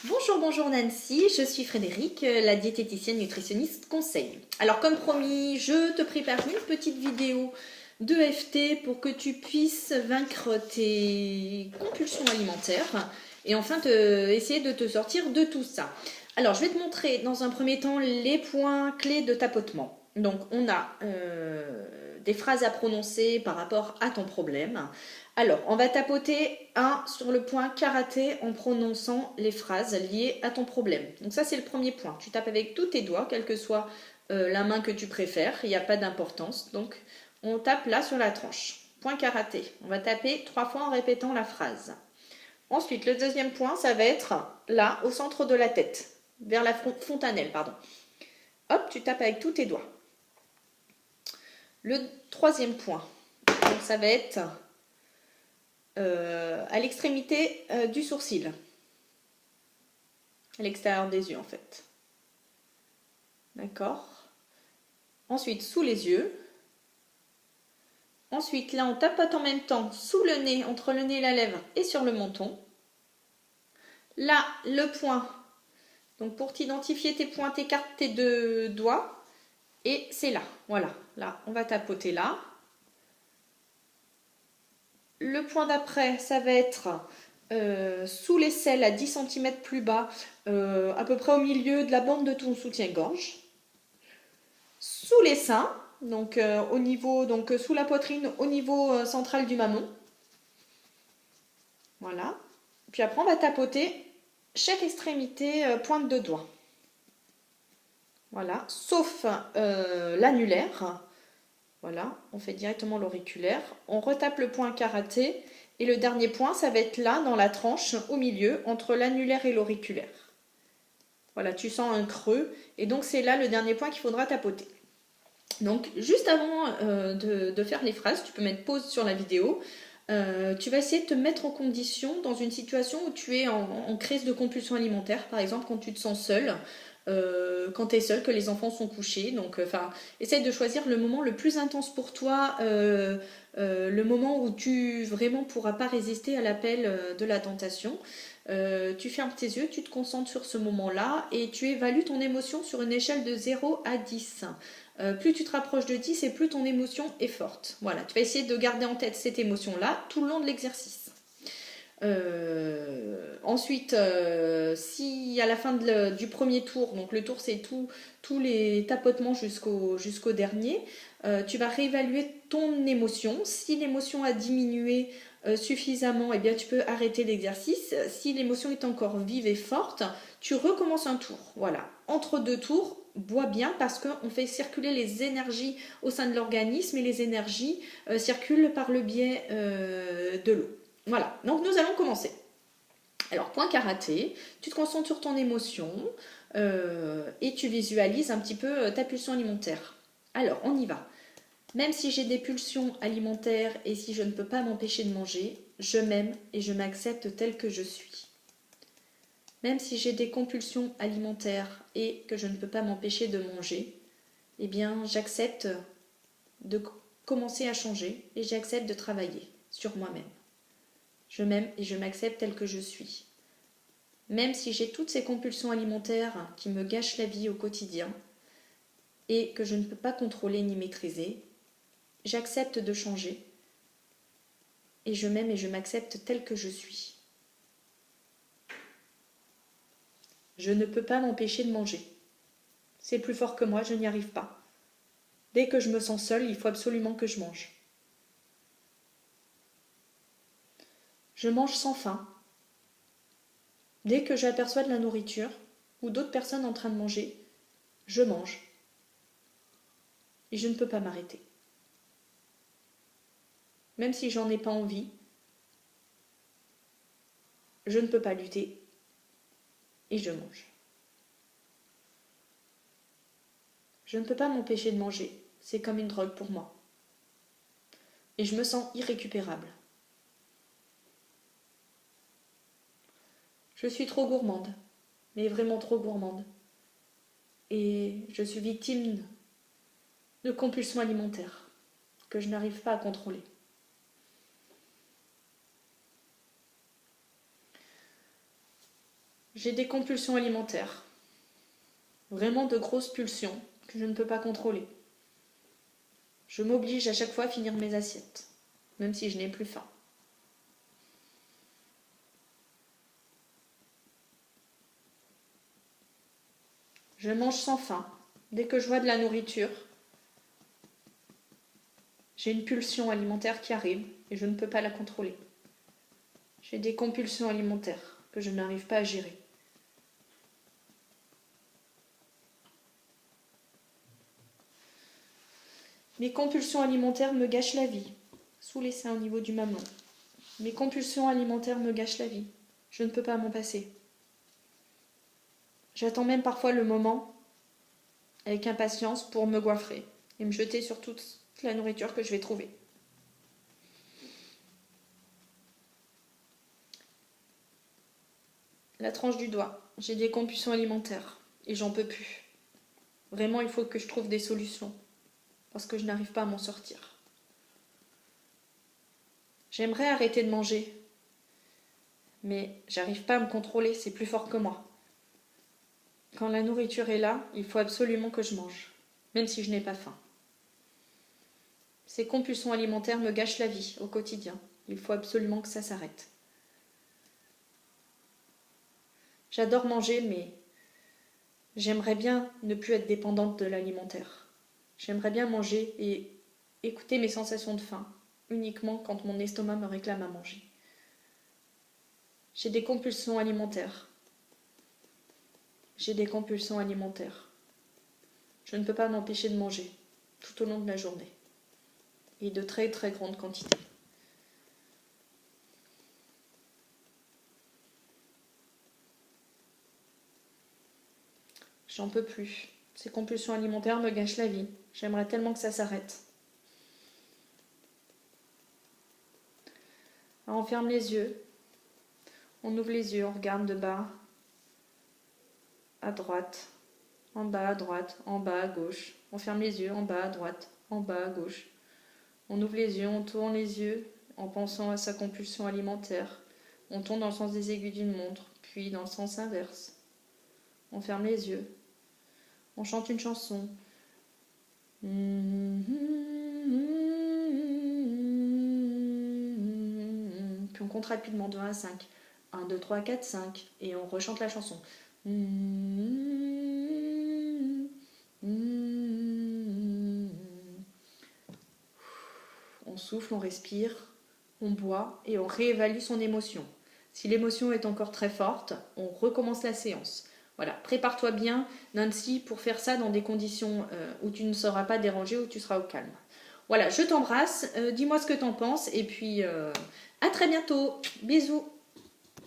Bonjour, bonjour Nancy, je suis Frédéric, la diététicienne nutritionniste conseil. Alors comme promis, je te prépare une petite vidéo de FT pour que tu puisses vaincre tes compulsions alimentaires et enfin essayer de te sortir de tout ça. Alors je vais te montrer dans un premier temps les points clés de tapotement. Donc on a des phrases à prononcer par rapport à ton problème. Alors, on va tapoter sur le point karaté en prononçant les phrases liées à ton problème. Donc ça, c'est le premier point. Tu tapes avec tous tes doigts, quelle que soit la main que tu préfères. Il n'y a pas d'importance. Donc, on tape là sur la tranche. Point karaté. On va taper 3 fois en répétant la phrase. Ensuite, le deuxième point, ça va être là, au centre de la tête, vers la fontanelle, pardon. Hop, tu tapes avec tous tes doigts. Le troisième point, donc ça va être à l'extrémité du sourcil, à l'extérieur des yeux en fait. D'accord. Ensuite, sous les yeux. Ensuite, là, on tapote en même temps sous le nez, entre le nez et la lèvre et sur le menton. Là, le point. Donc, pour t'identifier tes points, t'écartes tes deux doigts. Et c'est là. Voilà. Là, on va tapoter là. Le point d'après, ça va être sous l'aisselle à 10 cm plus bas, à peu près au milieu de la bande de ton soutien-gorge. Sous les seins, donc au niveau, donc sous la poitrine, au niveau central du mamelon. Voilà. Puis après, on va tapoter chaque extrémité pointe de doigt. Voilà. Sauf l'annulaire. Voilà. On fait directement l'auriculaire. On retape le point karaté. Et le dernier point, ça va être là, dans la tranche, au milieu, entre l'annulaire et l'auriculaire. Voilà, tu sens un creux. Et donc, c'est là le dernier point qu'il faudra tapoter. Donc, juste avant de faire les phrases, tu peux mettre pause sur la vidéo. Tu vas essayer de te mettre en condition dans une situation où tu es en crise de compulsion alimentaire, par exemple quand tu te sens seule, quand tu es seule, que les enfants sont couchés. Donc, essaye de choisir le moment le plus intense pour toi, le moment où tu vraiment pourras pas résister à l'appel de la tentation. Tu fermes tes yeux, tu te concentres sur ce moment-là et tu évalues ton émotion sur une échelle de 0 à 10. Plus tu te rapproches de 10 et plus ton émotion est forte. Voilà, tu vas essayer de garder en tête cette émotion-là tout le long de l'exercice. Ensuite, si à la fin du premier tour, donc le tour c'est tous les tapotements jusqu'au dernier, tu vas réévaluer ton émotion. Si l'émotion a diminué suffisamment, eh bien tu peux arrêter l'exercice. Si l'émotion est encore vive et forte, tu recommences un tour. Voilà, entre deux tours, bois bien parce qu'on fait circuler les énergies au sein de l'organisme et les énergies circulent par le biais de l'eau. Voilà, donc nous allons commencer. Alors, point karaté, tu te concentres sur ton émotion et tu visualises un petit peu ta pulsion alimentaire. Alors, on y va. Même si j'ai des pulsions alimentaires et si je ne peux pas m'empêcher de manger, je m'aime et je m'accepte tel que je suis. Même si j'ai des compulsions alimentaires et que je ne peux pas m'empêcher de manger, eh bien, j'accepte de commencer à changer et j'accepte de travailler sur moi-même. Je m'aime et je m'accepte tel que je suis. Même si j'ai toutes ces compulsions alimentaires qui me gâchent la vie au quotidien et que je ne peux pas contrôler ni maîtriser, j'accepte de changer et je m'aime et je m'accepte tel que je suis. Je ne peux pas m'empêcher de manger. C'est plus fort que moi, je n'y arrive pas. Dès que je me sens seule, il faut absolument que je mange. Je mange sans faim. Dès que j'aperçois de la nourriture ou d'autres personnes en train de manger, je mange. Et je ne peux pas m'arrêter. Même si j'en ai pas envie, je ne peux pas lutter et je mange. Je ne peux pas m'empêcher de manger, c'est comme une drogue pour moi. Et je me sens irrécupérable. Je suis trop gourmande, mais vraiment trop gourmande. Et je suis victime de compulsions alimentaires que je n'arrive pas à contrôler. J'ai des compulsions alimentaires. Vraiment de grosses pulsions que je ne peux pas contrôler. Je m'oblige à chaque fois à finir mes assiettes, même si je n'ai plus faim. Je mange sans faim. Dès que je vois de la nourriture, j'ai une pulsion alimentaire qui arrive et je ne peux pas la contrôler. J'ai des compulsions alimentaires que je n'arrive pas à gérer. Mes compulsions alimentaires me gâchent la vie. Sous les seins au niveau du mamelon. Mes compulsions alimentaires me gâchent la vie. Je ne peux pas m'en passer. J'attends même parfois le moment avec impatience pour me goinfrer et me jeter sur toute la nourriture que je vais trouver. La tranche du doigt. J'ai des compulsions alimentaires et j'en peux plus. Vraiment, il faut que je trouve des solutions parce que je n'arrive pas à m'en sortir. J'aimerais arrêter de manger, mais j'arrive pas à me contrôler, c'est plus fort que moi. Quand la nourriture est là, il faut absolument que je mange, même si je n'ai pas faim. Ces compulsions alimentaires me gâchent la vie au quotidien. Il faut absolument que ça s'arrête. J'adore manger, mais j'aimerais bien ne plus être dépendante de l'alimentaire. J'aimerais bien manger et écouter mes sensations de faim, uniquement quand mon estomac me réclame à manger. J'ai des compulsions alimentaires. J'ai des compulsions alimentaires. Je ne peux pas m'empêcher de manger tout au long de la journée. Et de très très grandes quantités. J'en peux plus. Ces compulsions alimentaires me gâchent la vie. J'aimerais tellement que ça s'arrête. Alors on ferme les yeux. On ouvre les yeux, on regarde de bas à droite, en bas à droite, en bas à gauche. On ferme les yeux, en bas à droite, en bas à gauche. On ouvre les yeux, on tourne les yeux en pensant à sa compulsion alimentaire. On tourne dans le sens des aiguilles d'une montre, puis dans le sens inverse. On ferme les yeux. On chante une chanson. Puis on compte rapidement de 1 à 5. 1, 2, 3, 4, 5. Et on rechante la chanson. On souffle, on respire, on boit et on réévalue son émotion. Si l'émotion est encore très forte, on recommence la séance. Voilà, prépare-toi bien, Nancy, pour faire ça dans des conditions où tu ne seras pas dérangée, où tu seras au calme. Voilà, je t'embrasse, dis-moi ce que t'en penses et puis à très bientôt. Bisous.